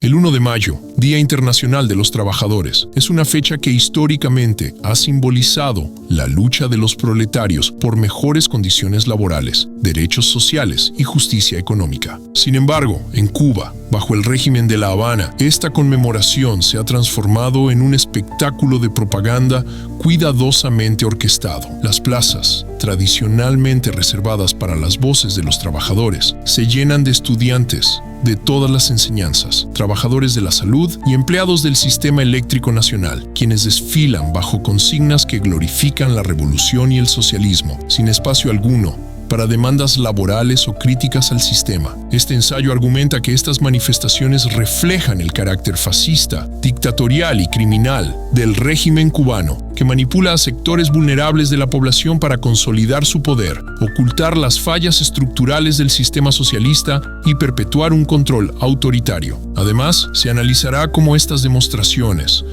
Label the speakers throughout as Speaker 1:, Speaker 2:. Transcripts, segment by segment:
Speaker 1: El 1 de mayo, Día Internacional de los Trabajadores, es una fecha que históricamente ha simbolizado la lucha de los proletarios por mejores condiciones laborales, derechos sociales y justicia económica. Sin embargo, en Cuba, bajo el régimen de La Habana, esta conmemoración se ha transformado en un espectáculo de propaganda cuidadosamente orquestado. Las plazas, tradicionalmente reservadas para las voces de los trabajadores, se llenan de estudiantes de todas las enseñanzas, trabajadores de la salud y empleados del Sistema Eléctrico Nacional, quienes desfilan bajo consignas que glorifican la revolución y el socialismo, sin espacio alguno para demandas laborales o críticas al sistema. Este ensayo argumenta que estas manifestaciones reflejan el carácter fascista, dictatorial y criminal del régimen cubano, que manipula a sectores vulnerables de la población para consolidar su poder, ocultar las fallas estructurales del sistema socialista y perpetuar un control autoritario. Además, se analizará cómo estas demostraciones,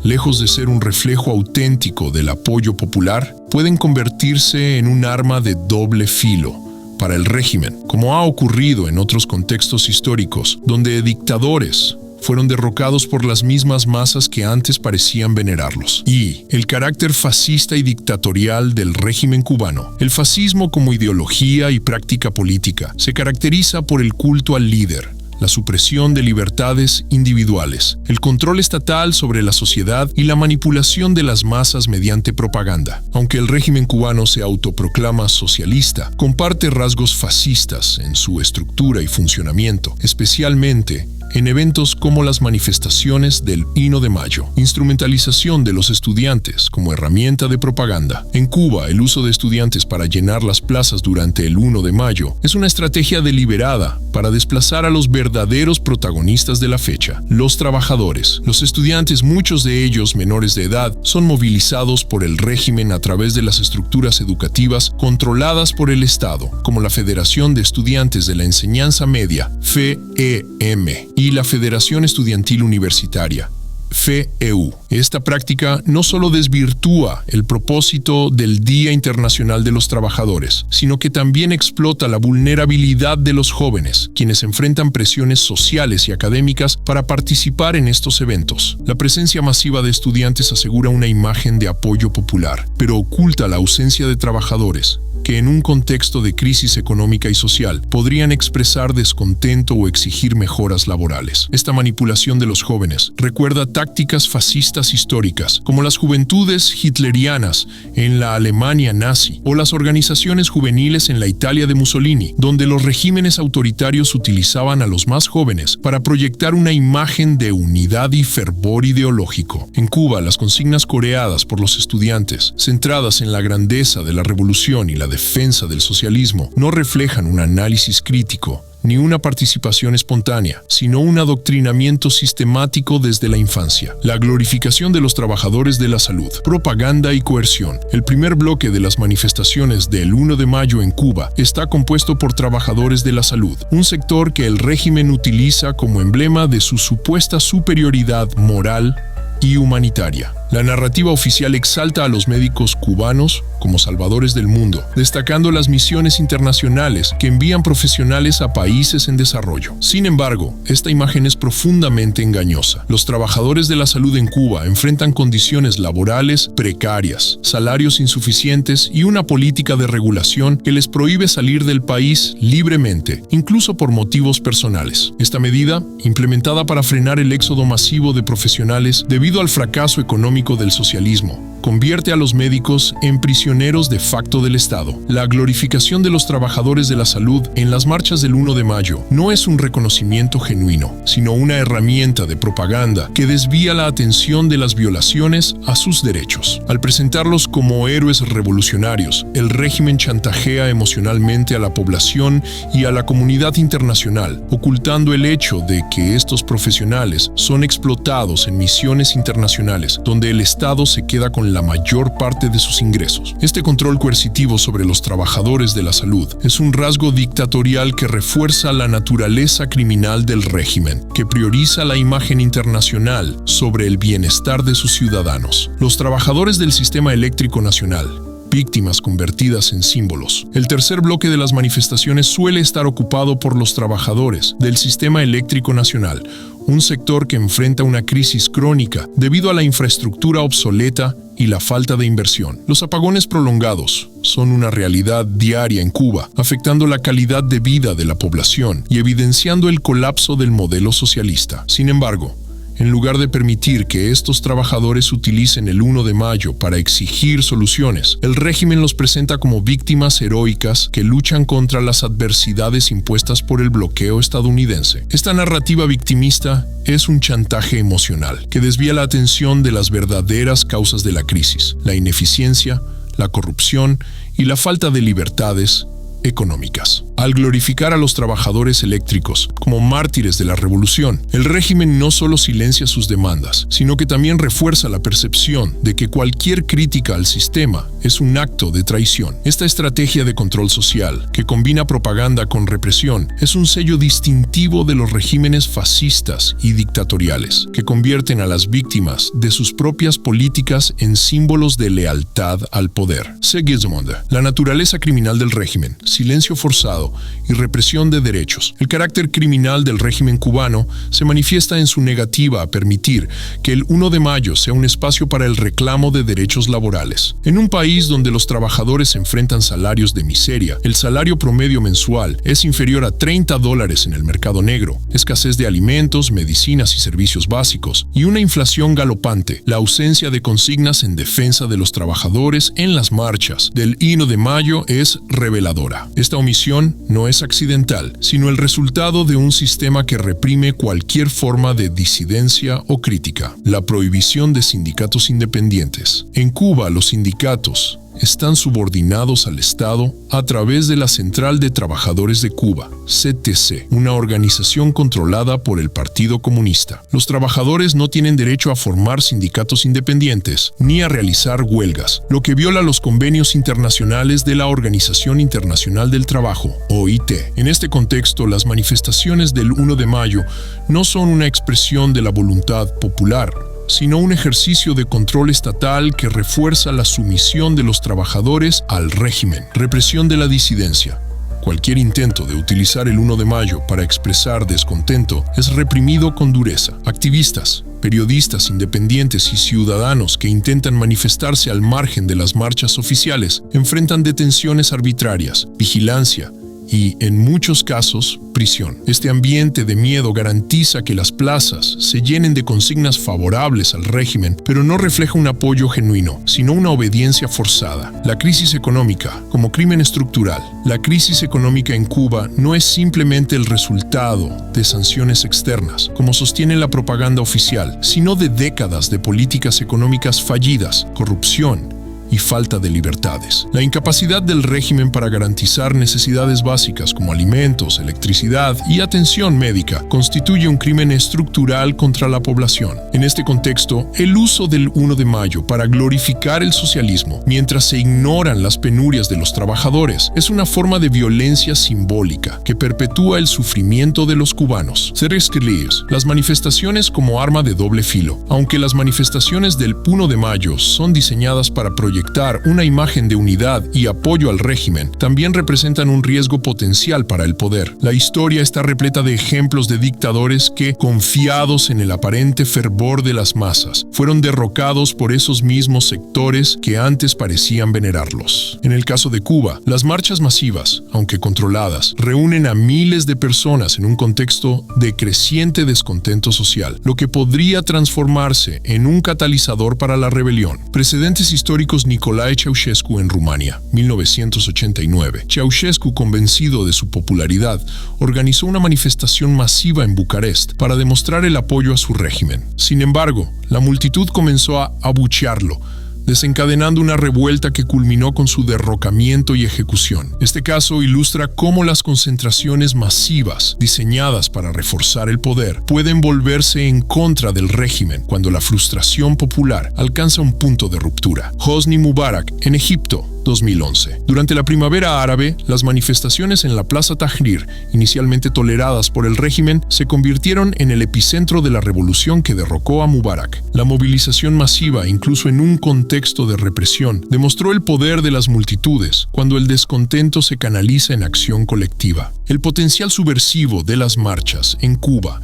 Speaker 1: lejos de ser un reflejo auténtico del apoyo popular, pueden convertirse en un arma de doble filo para el régimen, como ha ocurrido en otros contextos históricos, donde dictadores fueron derrocados por las mismas masas que antes parecían venerarlos. Y el carácter fascista y dictatorial del régimen cubano. El fascismo como ideología y práctica política se caracteriza por el culto al líder, la supresión de libertades individuales, el control estatal sobre la sociedad y la manipulación de las masas mediante propaganda. Aunque el régimen cubano se autoproclama socialista, comparte rasgos fascistas en su estructura y funcionamiento, especialmente en eventos como las manifestaciones del 1 de mayo, instrumentalización de los estudiantes como herramienta de propaganda. En Cuba, el uso de estudiantes para llenar las plazas durante el 1 de mayo es una estrategia deliberada para desplazar a los verdaderos protagonistas de la fecha, los trabajadores. Los estudiantes, muchos de ellos menores de edad, son movilizados por el régimen a través de las estructuras educativas controladas por el Estado, como la Federación de Estudiantes de la Enseñanza Media, FEM, y la Federación Estudiantil Universitaria, FEU. Esta práctica no solo desvirtúa el propósito del Día Internacional de los Trabajadores, sino que también explota la vulnerabilidad de los jóvenes, quienes enfrentan presiones sociales y académicas para participar en estos eventos. La presencia masiva de estudiantes asegura una imagen de apoyo popular, pero oculta la ausencia de trabajadores, que en un contexto de crisis económica y social podrían expresar descontento o exigir mejoras laborales. Esta manipulación de los jóvenes recuerda tácticas fascistas históricas, como las juventudes hitlerianas en la Alemania nazi o las organizaciones juveniles en la Italia de Mussolini, donde los regímenes autoritarios utilizaban a los más jóvenes para proyectar una imagen de unidad y fervor ideológico. En Cuba, las consignas coreadas por los estudiantes, centradas en la grandeza de la revolución y la defensa del socialismo, no reflejan un análisis crítico ni una participación espontánea, sino un adoctrinamiento sistemático desde la infancia. La glorificación de los trabajadores de la salud, propaganda y coerción. El primer bloque de las manifestaciones del 1 de mayo en Cuba está compuesto por trabajadores de la salud, un sector que el régimen utiliza como emblema de su supuesta superioridad moral y humanitaria. La narrativa oficial exalta a los médicos cubanos como salvadores del mundo, destacando las misiones internacionales que envían profesionales a países en desarrollo. Sin embargo, esta imagen es profundamente engañosa. Los trabajadores de la salud en Cuba enfrentan condiciones laborales precarias, salarios insuficientes y una política de regulación que les prohíbe salir del país libremente, incluso por motivos personales. Esta medida, implementada para frenar el éxodo masivo de profesionales debido al fracaso económico del socialismo, convierte a los médicos en prisioneros de facto del Estado. La glorificación de los trabajadores de la salud en las marchas del 1 de mayo no es un reconocimiento genuino, sino una herramienta de propaganda que desvía la atención de las violaciones a sus derechos. Al presentarlos como héroes revolucionarios, el régimen chantajea emocionalmente a la población y a la comunidad internacional, ocultando el hecho de que estos profesionales son explotados en misiones internacionales, donde el Estado se queda con la mayor parte de sus ingresos. Este control coercitivo sobre los trabajadores de la salud es un rasgo dictatorial que refuerza la naturaleza criminal del régimen, que prioriza la imagen internacional sobre el bienestar de sus ciudadanos. Los trabajadores del Sistema Eléctrico Nacional víctimas convertidas en símbolos. El tercer bloque de las manifestaciones suele estar ocupado por los trabajadores del Sistema Eléctrico Nacional, un sector que enfrenta una crisis crónica debido a la infraestructura obsoleta y la falta de inversión. Los apagones prolongados son una realidad diaria en Cuba, afectando la calidad de vida de la población y evidenciando el colapso del modelo socialista. Sin embargo, en lugar de permitir que estos trabajadores utilicen el 1 de mayo para exigir soluciones, el régimen los presenta como víctimas heroicas que luchan contra las adversidades impuestas por el bloqueo estadounidense. Esta narrativa victimista es un chantaje emocional que desvía la atención de las verdaderas causas de la crisis: la ineficiencia, la corrupción y la falta de libertades económicas. Al glorificar a los trabajadores eléctricos como mártires de la revolución, el régimen no solo silencia sus demandas, sino que también refuerza la percepción de que cualquier crítica al sistema es un acto de traición. Esta estrategia de control social, que combina propaganda con represión, es un sello distintivo de los regímenes fascistas y dictatoriales, que convierten a las víctimas de sus propias políticas en símbolos de lealtad al poder. Sigismund, la naturaleza criminal del régimen, silencio forzado y represión de derechos. El carácter criminal del régimen cubano se manifiesta en su negativa a permitir que el 1 de mayo sea un espacio para el reclamo de derechos laborales. En un país donde los trabajadores enfrentan salarios de miseria, el salario promedio mensual es inferior a $30 en el mercado negro, escasez de alimentos, medicinas y servicios básicos, y una inflación galopante, la ausencia de consignas en defensa de los trabajadores en las marchas del 1 de mayo es reveladora. Esta omisión no es accidental, sino el resultado de un sistema que reprime cualquier forma de disidencia o crítica. La prohibición de sindicatos independientes. En Cuba, los sindicatos están subordinados al Estado a través de la Central de Trabajadores de Cuba, CTC, una organización controlada por el Partido Comunista. Los trabajadores no tienen derecho a formar sindicatos independientes ni a realizar huelgas, lo que viola los convenios internacionales de la Organización Internacional del Trabajo, OIT. En este contexto, las manifestaciones del 1 de mayo no son una expresión de la voluntad popular, sino un ejercicio de control estatal que refuerza la sumisión de los trabajadores al régimen. Represión de la disidencia. Cualquier intento de utilizar el 1 de mayo para expresar descontento es reprimido con dureza. Activistas, periodistas independientes y ciudadanos que intentan manifestarse al margen de las marchas oficiales enfrentan detenciones arbitrarias, vigilancia y, en muchos casos, prisión. Este ambiente de miedo garantiza que las plazas se llenen de consignas favorables al régimen, pero no refleja un apoyo genuino, sino una obediencia forzada. La crisis económica, como crimen estructural. La crisis económica en Cuba no es simplemente el resultado de sanciones externas, como sostiene la propaganda oficial, sino de décadas de políticas económicas fallidas, corrupción y falta de libertades. La incapacidad del régimen para garantizar necesidades básicas como alimentos, electricidad y atención médica constituye un crimen estructural contra la población. En este contexto, el uso del 1 de mayo para glorificar el socialismo mientras se ignoran las penurias de los trabajadores es una forma de violencia simbólica que perpetúa el sufrimiento de los cubanos. Las manifestaciones como arma de doble filo. Aunque las manifestaciones del 1 de mayo son diseñadas para proyectar una imagen de unidad y apoyo al régimen, también representan un riesgo potencial para el poder. La historia está repleta de ejemplos de dictadores que, confiados en el aparente fervor de las masas, fueron derrocados por esos mismos sectores que antes parecían venerarlos. En el caso de Cuba, las marchas masivas, aunque controladas, reúnen a miles de personas en un contexto de creciente descontento social, lo que podría transformarse en un catalizador para la rebelión. Precedentes históricos. Nicolae Ceausescu en Rumania, 1989. Ceausescu, convencido de su popularidad, organizó una manifestación masiva en Bucarest para demostrar el apoyo a su régimen. Sin embargo, la multitud comenzó a abuchearlo, desencadenando una revuelta que culminó con su derrocamiento y ejecución. Este caso ilustra cómo las concentraciones masivas, diseñadas para reforzar el poder, pueden volverse en contra del régimen cuando la frustración popular alcanza un punto de ruptura. Hosni Mubarak, en Egipto, 2011. Durante la primavera árabe, las manifestaciones en la Plaza Tahrir, inicialmente toleradas por el régimen, se convirtieron en el epicentro de la revolución que derrocó a Mubarak. La movilización masiva, incluso en un contexto de represión, demostró el poder de las multitudes cuando el descontento se canaliza en acción colectiva. El potencial subversivo de las marchas en Cuba.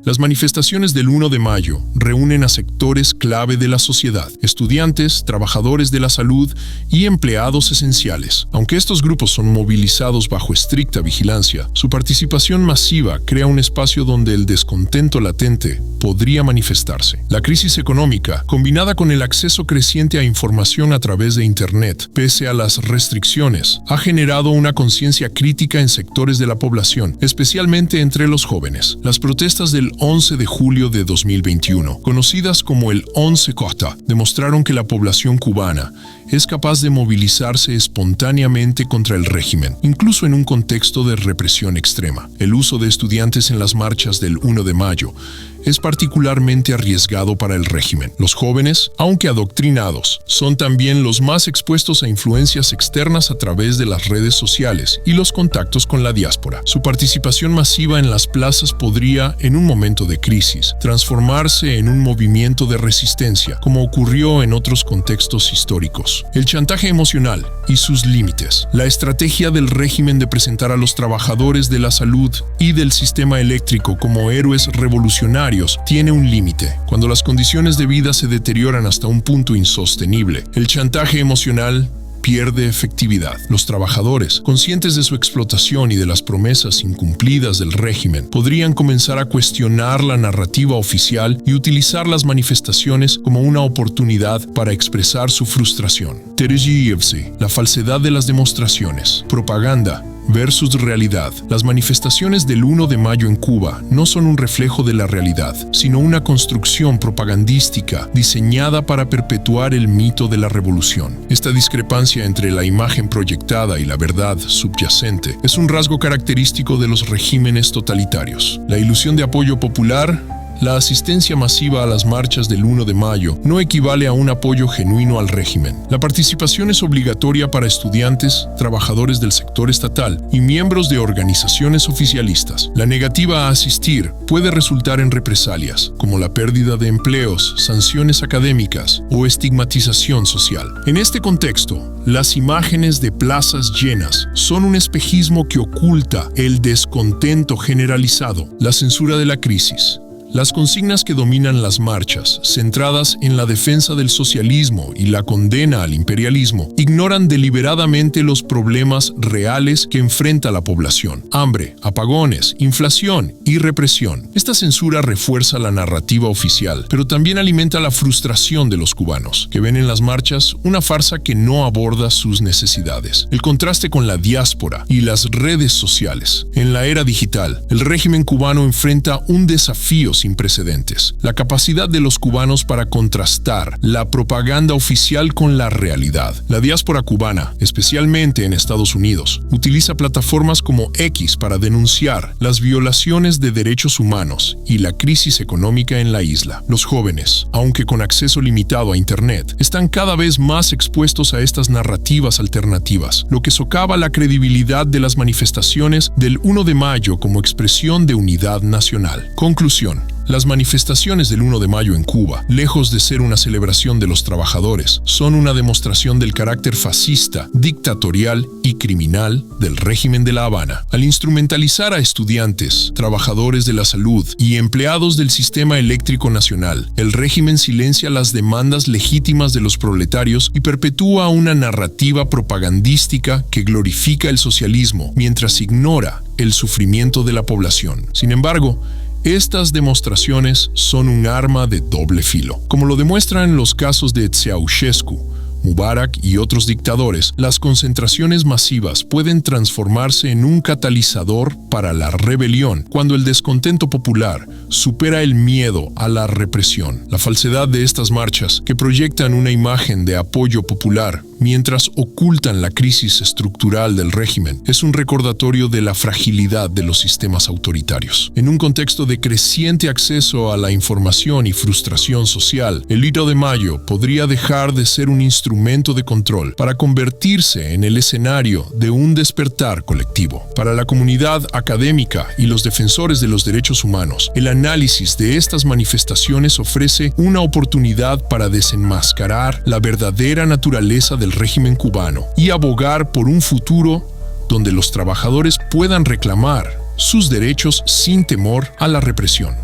Speaker 1: Las manifestaciones del 1 de mayo reúnen a sectores clave de la sociedad: estudiantes, trabajadores de la salud y empleados esenciales. Aunque estos grupos son movilizados bajo estricta vigilancia, su participación masiva crea un espacio donde el descontento latente podría manifestarse. La crisis económica, combinada con el acceso creciente a información a través de Internet, pese a las restricciones, ha generado una conciencia crítica en sectores de la población, especialmente entre los jóvenes. Las protestas del 11 de julio de 2021, conocidas como el 11 Cota, demostraron que la población cubana es capaz de movilizarse espontáneamente contra el régimen, incluso en un contexto de represión extrema. El uso de estudiantes en las marchas del 1 de mayo es particularmente arriesgado para el régimen. Los jóvenes, aunque adoctrinados, son también los más expuestos a influencias externas a través de las redes sociales y los contactos con la diáspora. Su participación masiva en las plazas podría, en un momento de crisis, transformarse en un movimiento de resistencia, como ocurrió en otros contextos históricos. El chantaje emocional y sus límites. La estrategia del régimen de presentar a los trabajadores de la salud y del sistema eléctrico como héroes revolucionarios tiene un límite. Cuando las condiciones de vida se deterioran hasta un punto insostenible, el chantaje emocional pierde efectividad. Los trabajadores, conscientes de su explotación y de las promesas incumplidas del régimen, podrían comenzar a cuestionar la narrativa oficial y utilizar las manifestaciones como una oportunidad para expresar su frustración. Terezhiyevsi, la falsedad de las demostraciones. Propaganda versus realidad. Las manifestaciones del 1 de mayo en Cuba no son un reflejo de la realidad, sino una construcción propagandística diseñada para perpetuar el mito de la revolución. Esta discrepancia entre la imagen proyectada y la verdad subyacente es un rasgo característico de los regímenes totalitarios. La ilusión de apoyo popular. La asistencia masiva a las marchas del 1 de mayo no equivale a un apoyo genuino al régimen. La participación es obligatoria para estudiantes, trabajadores del sector estatal y miembros de organizaciones oficialistas. La negativa a asistir puede resultar en represalias, como la pérdida de empleos, sanciones académicas o estigmatización social. En este contexto, las imágenes de plazas llenas son un espejismo que oculta el descontento generalizado, la censura de la crisis. Las consignas que dominan las marchas, centradas en la defensa del socialismo y la condena al imperialismo, ignoran deliberadamente los problemas reales que enfrenta la población: hambre, apagones, inflación y represión. Esta censura refuerza la narrativa oficial, pero también alimenta la frustración de los cubanos, que ven en las marchas una farsa que no aborda sus necesidades. El contraste con la diáspora y las redes sociales. En la era digital, el régimen cubano enfrenta un desafío sin precedentes: la capacidad de los cubanos para contrastar la propaganda oficial con la realidad. La diáspora cubana, especialmente en Estados Unidos, utiliza plataformas como X para denunciar las violaciones de derechos humanos y la crisis económica en la isla. Los jóvenes, aunque con acceso limitado a Internet, están cada vez más expuestos a estas narrativas alternativas, lo que socava la credibilidad de las manifestaciones del 1 de mayo como expresión de unidad nacional. Conclusión. Las manifestaciones del 1 de mayo en Cuba, lejos de ser una celebración de los trabajadores, son una demostración del carácter fascista, dictatorial y criminal del régimen de La Habana. Al instrumentalizar a estudiantes, trabajadores de la salud y empleados del sistema eléctrico nacional, el régimen silencia las demandas legítimas de los proletarios y perpetúa una narrativa propagandística que glorifica el socialismo mientras ignora el sufrimiento de la población. Sin embargo, estas demostraciones son un arma de doble filo. Como lo demuestran los casos de Ceausescu, Mubarak y otros dictadores, las concentraciones masivas pueden transformarse en un catalizador para la rebelión cuando el descontento popular supera el miedo a la represión. La falsedad de estas marchas, que proyectan una imagen de apoyo popular mientras ocultan la crisis estructural del régimen, es un recordatorio de la fragilidad de los sistemas autoritarios. En un contexto de creciente acceso a la información y frustración social, el 8 de mayo podría dejar de ser un instrumento de control para convertirse en el escenario de un despertar colectivo. Para la comunidad académica y los defensores de los derechos humanos, el análisis de estas manifestaciones ofrece una oportunidad para desenmascarar la verdadera naturaleza del régimen cubano y abogar por un futuro donde los trabajadores puedan reclamar sus derechos sin temor a la represión.